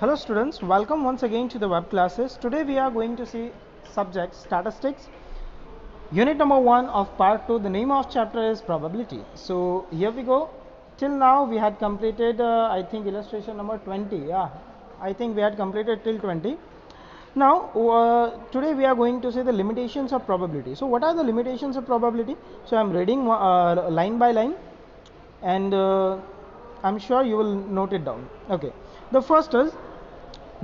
Hello students, welcome once again to the web classes. Today we are going to see subject statistics, unit number 1 of part 2. The name of chapter is probability. So here we go. Till now we had completed I think illustration number 20. Yeah, I think we had completed till 20. Now today we are going to see the limitations of probability. So what are the limitations of probability? So I am reading line by line, and I'm sure you will note it down. Okay, the first is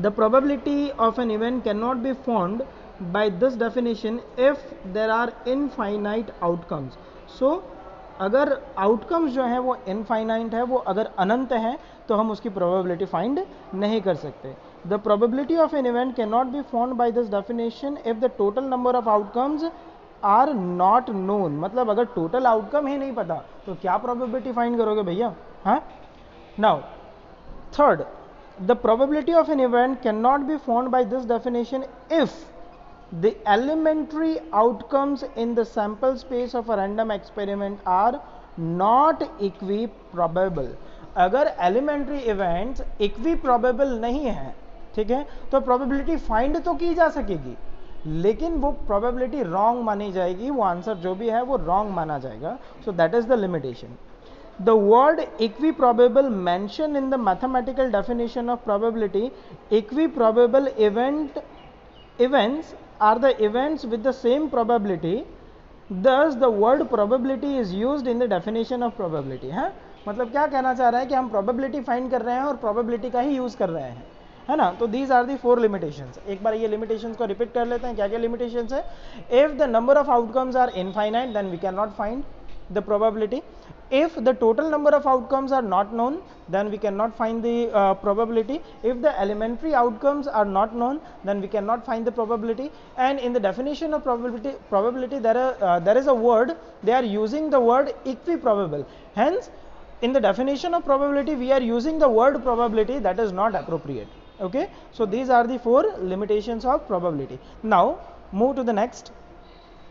the probability of an event cannot be found by this definition if there are infinite outcomes. So अगर outcomes जो है वो infinite है, वो अगर अनंत है तो हम उसकी probability find नहीं कर सकते. The probability of an event cannot be found by this definition if the total number of outcomes are not known. मतलब अगर total outcome ही नहीं पता तो क्या probability find करोगे भैया? हाँ. Now third, the probability of an event cannot be found by this definition if the elementary outcomes in the sample space of a random experiment are not equiprobable. अगर elementary events equiprobable नहीं है, ठीक है, तो probability find तो की जा सकेगी, लेकिन वो probability wrong मानी जाएगी, वो आंसर जो भी है वो wrong माना जाएगा. So that is the limitation. The word equiprobable mentioned in the mathematical definition of probability, equiprobable events are the events with the same probability. Thus the word probability is used in the definition of probability. है मतलब क्या कहना चाह रहा है कि हम probability find कर रहे हैं और probability का ही use कर रहे हैं, है ना. तो these are the 4 limitations. एक बार ये limitations को repeat कर लेते हैं. क्या क्या limitations है? If the number of outcomes are infinite, then we cannot find the probability. If the total number of outcomes are not known, then we cannot find the probability. If the elementary outcomes are not known, then we cannot find the probability. And in the definition of probability there is a word, they are using the word equiprobable. Hence in the definition of probability we are using the word probability, that is not appropriate. Okay, so these are the 4 limitations of probability. Now move to the next.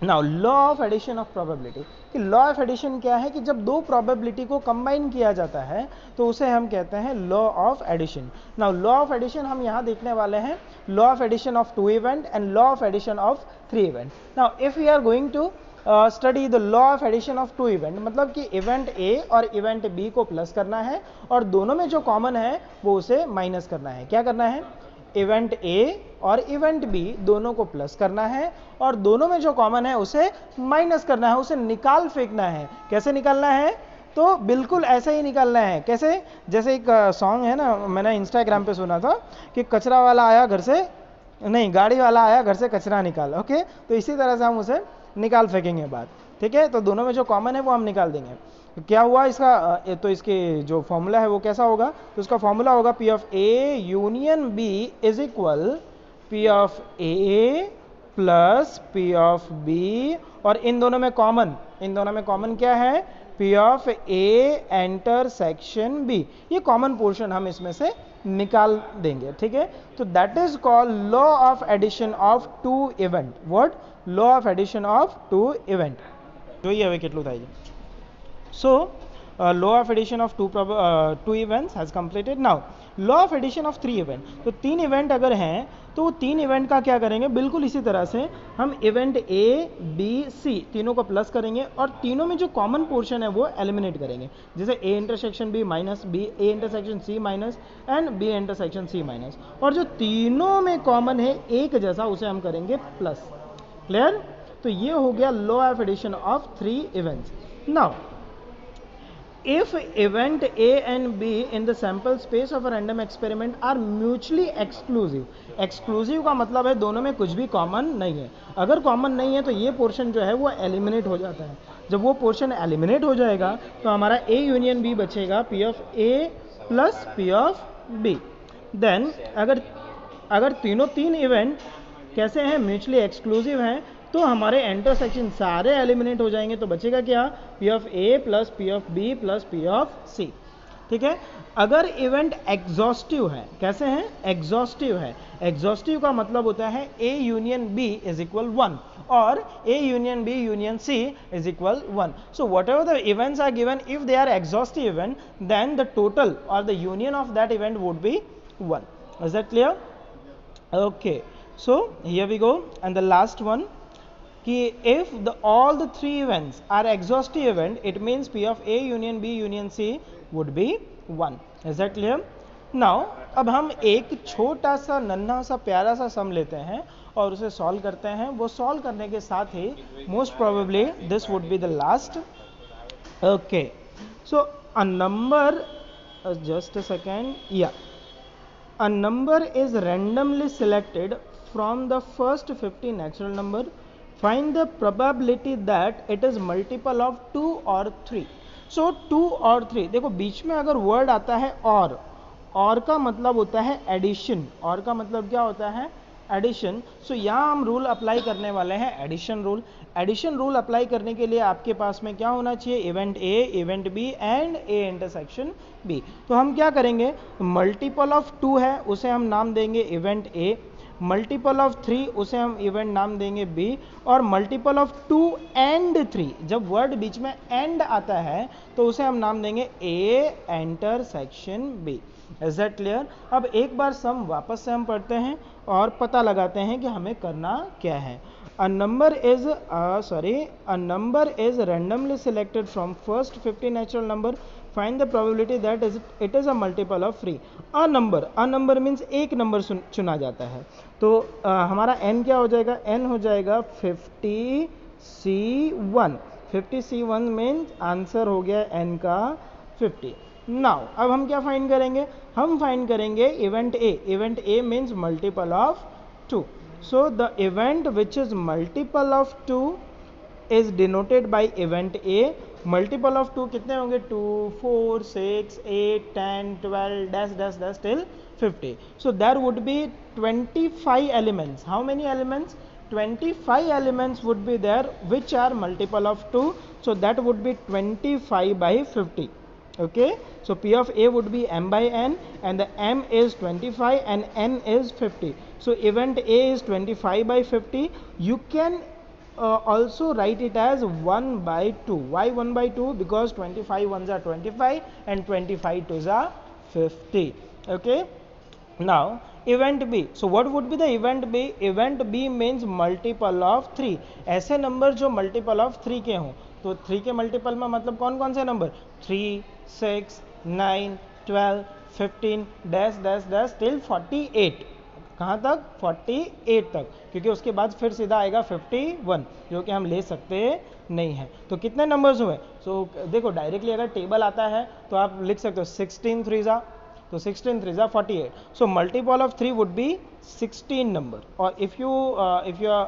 Now law of addition of probability. कि law of addition क्या है कि जब दो probability को combine किया जाता है तो उसे हम कहते हैं law of addition. Now law of addition हम यहाँ देखने वाले हैं, law of addition of 2 event and law of addition of 3 event. Now if we are going to study the law of addition of 2 event, मतलब कि event A और event B को plus करना है और दोनों में जो कॉमन है वो उसे माइनस करना है. क्या करना है? इवेंट ए और इवेंट बी दोनों को प्लस करना है और दोनों में जो कॉमन है उसे माइनस करना है, उसे निकाल फेंकना है. कैसे निकालना है? तो बिल्कुल ऐसे ही निकालना है. कैसे? जैसे एक सॉन्ग है ना, मैंने इंस्टाग्राम पे सुना था कि कचरा वाला आया घर से, नहीं गाड़ी वाला आया घर से कचरा निकाल. ओके, तो इसी तरह से हम उसे निकाल फेंकेंगे बात. ठीक है, तो दोनों में जो कॉमन है वो हम निकाल देंगे. क्या हुआ इसका? तो इसके जो फॉर्मूला है वो कैसा होगा? तो इसका फॉर्मूला होगा P of A union B is equal P of A plus P of B, और इन दोनों में कॉमन क्या है? P of A intersection B. ये कॉमन पोर्शन हम इसमें से निकाल देंगे. ठीक है, तो that is called law of addition of 2 event. What? Law of addition of 2 event. જોઈએ હવે કેટલું થાય છે. So law of addition of 2 events has completed. Now law of addition of 3 event. तो 3 इवेंट अगर हैं तो वो 3 इवेंट का क्या करेंगे? बिल्कुल इसी तरह से हम इवेंट ए बी सी तीनों को प्लस करेंगे और तीनों में जो कॉमन पोर्शन है वो एलिमिनेट करेंगे. जैसे A intersection B minus B, A intersection C minus and B intersection C minus, और जो तीनों में कॉमन है एक जैसा उसे हम करेंगे प्लस. क्लियर? तो ये हो गया law of addition of 3 events. Now if event A and B in the sample space of a random experiment are mutually exclusive. exclusive का मतलब है दोनों में कुछ भी कॉमन नहीं है. अगर कॉमन नहीं है तो ये पोर्शन जो है वो एलिमिनेट हो जाता है. जब वो पोर्शन एलिमिनेट हो जाएगा तो हमारा A यूनियन B बचेगा P of A plus P of B. Then अगर तीनों 3 इवेंट कैसे हैं? म्यूचुअली एक्सक्लूसिव हैं, तो हमारे इंटरसेक्शन सारे एलिमिनेट हो जाएंगे. तो बचेगा क्या? P of A plus P of B plus P of C. ठीक है, अगर इवेंट एग्जॉस्टिव है, कैसे हैं? एग्जॉस्टिव है. एग्जॉस्टिव का मतलब होता है A union B is equal 1 और A union B union C is equal 1. So whatever the events are given, if they are exhaustive event, then the total और the union of that event would be 1. Is that clear? Okay, so here we go, and the last one, कि if all the three events are exhaustive event, it means P of A union B union C would be 1. Is that clear? Now अब हम एक छोटा सा नन्हा सा प्यारा सा सम लेते हैं और उसे सॉल्व करते हैं. वो सॉल्व करने के साथ ही most probably this would be the last. Okay, so a number, just a second, yeah, a number is randomly selected from the first 50 natural number. Find the probability that it is multiple of 2 or 3. So 2 और 3, देखो बीच में अगर word आता है और का मतलब होता है एडिशन, और का मतलब क्या होता है एडिशन. सो यहाँ हम रूल अप्लाई करने वाले हैं addition rule. Addition rule apply करने के लिए आपके पास में क्या होना चाहिए, event A, event B and A intersection B. तो हम क्या करेंगे, मल्टीपल ऑफ 2 है उसे हम नाम देंगे इवेंट ए, मल्टीपल ऑफ 3 उसे हम इवेंट नाम देंगे बी, और मल्टीपल ऑफ 2 एंड 3, जब वर्ड बीच में एंड आता है तो उसे हम नाम देंगे A intersection B. Is that clear? अब एक बार सम वापस से हम पढ़ते हैं और पता लगाते हैं कि हमें करना क्या है. A number is randomly selected from first 50 natural number. Find the probability that it is a multiple of 3. A number means एक नंबर चुना जाता है. तो हमारा n क्या हो जाएगा, n हो जाएगा 50C1. 50C1 मीन्स आंसर हो गया n का 50. नाउ अब हम क्या फाइंड करेंगे, हम फाइंड करेंगे event A. Event A means multiple of 2. So the event which is multiple of 2 is denoted by event A. Multiple of 2 कितने होंगे, 2, 4, 6, 8, 10, 12 dash dash dash till 50. So there would be 25 elements. How many elements? 25 elements would be there which are multiple of 2. So that would be 25 by 50. Okay, so P of A would be m by n, and the m is 25 and n is 50. So event A is 25 by 50. You can also write it as 1 by 2. Why 1 by 2? Because 25 ones are 25 and 25 twos are 50. Okay, now event B. So what would be the event B? Event B means multiple of 3. ऐसे number जो multiple of 3 के हों. तो 3 के multiple में मतलब कौन कौन से number, 3, 6, 9, 12, 15 dash dash dash till 48. कहाँ तक, 48 तक, क्योंकि उसके बाद फिर सीधा आएगा 51 जो कि हम ले सकते नहीं हैं. तो कितने नंबर्स हुए, सो देखो डायरेक्टली अगर टेबल आता है तो आप लिख सकते हो 16 3 तो 16 3 48. So multiple of 3 would be 16 number. और इफ़ यू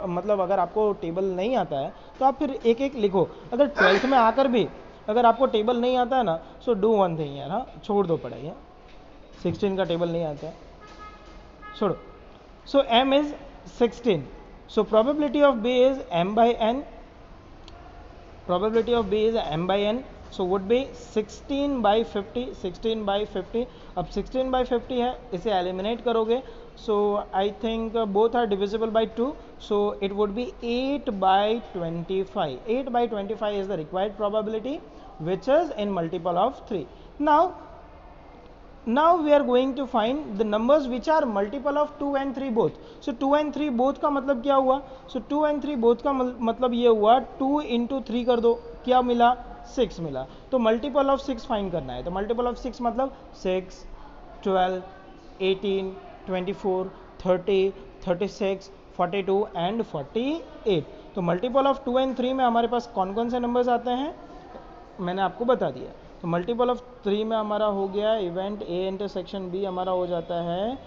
मतलब अगर आपको टेबल नहीं आता है तो आप फिर एक एक लिखो. अगर 12th में आकर भी अगर आपको टेबल नहीं आता है ना, सो डू वन थिंग यार, हाँ छोड़ दो पढ़ाई. 16 का टेबल नहीं आता है, छोड़ो. सो m is 16. So probability of b is m by n. Probability of b is m by n. So would be 16 by 50. 16 by 50. अब 16 by 50 है, इसे एलिमिनेट करोगे. So I think both are divisible by 2. So it would be 8 by 25. 8 by 25 is the required probability which is in multiple of 3. Now we are going to find the numbers which are multiple of 2 and 3 both. So 2 and 3 both का मतलब क्या हुआ, so 2 and 3 both का मतलब ये हुआ 2 into 3 कर दो, क्या मिला, 6 मिला. तो मल्टीपल ऑफ 6 फाइंड करना है. तो मल्टीपल ऑफ 6 मतलब 6, 12, 18, 24, 30, 36, 42 एंड 48. तो मल्टीपल ऑफ 2 एंड 3 में हमारे पास कौन कौन से नंबर्स आते हैं मैंने आपको बता दिया. तो मल्टीपल ऑफ 3 में हमारा हो गया इवेंट ए इंटरसेक्शन बी, हमारा हो जाता है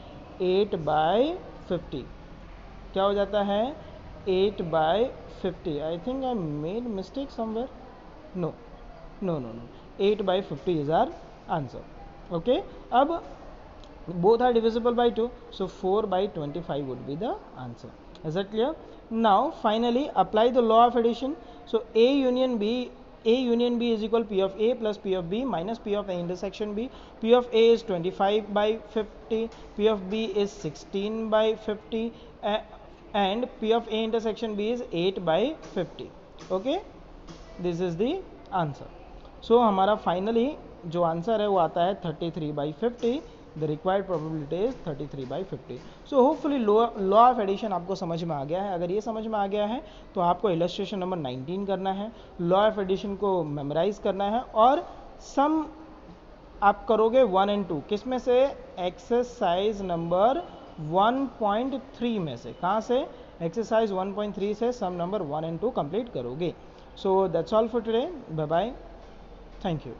8 by 50. क्या हो जाता है, 8 by 50. I think I made mistake somewhere. No. 8 by 50 is our answer. Okay. अब both are divisible by 2. So 4 by 25 would be the answer. Is that clear? Now finally apply the law of addition. So A union B is equal P of A plus P of B minus P of A intersection B. P of A is 25 by 50. P of B is 16 by 50. And P of A intersection B is 8 by 50. Okay. This is the answer. So हमारा finally जो answer है वो आता है 33 by 50. The required probability is 33/50। So hopefully law of addition आपको समझ में आ गया है। अगर ये समझ में आ गया है तो आपको इलस्ट्रेशन नंबर 19 करना है, लॉ ऑफ एडिशन को मेमोराइज करना है और सम आप करोगे 1 और 2 किस में से, एक्सरसाइज नंबर 1.3 में से। कहाँ से, एक्सरसाइज 1.3 से सम नंबर 1 और 2 कंप्लीट करोगे। So that's all for today, bye bye, thank you.